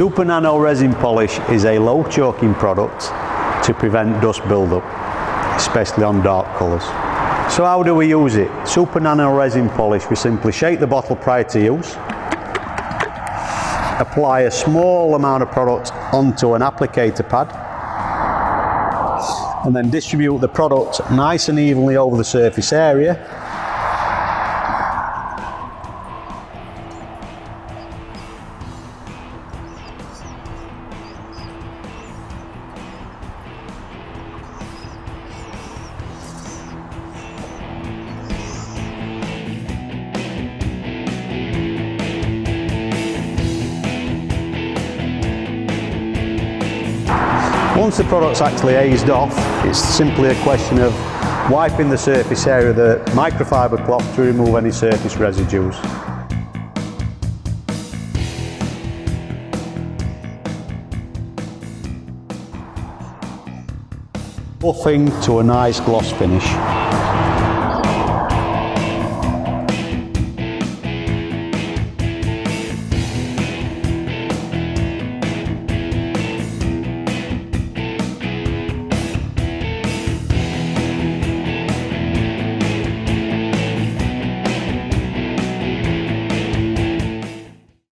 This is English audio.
Super Nano resin polish is a low choking product to prevent dust buildup, especially on dark colours. So how do we use it? Super Nano resin polish, we simply shake the bottle prior to use, apply a small amount of product onto an applicator pad, and then distribute the product nice and evenly over the surface area. Once the product's actually eased off, it's simply a question of wiping the surface area with a microfiber cloth to remove any surface residues. Buffing to a nice gloss finish.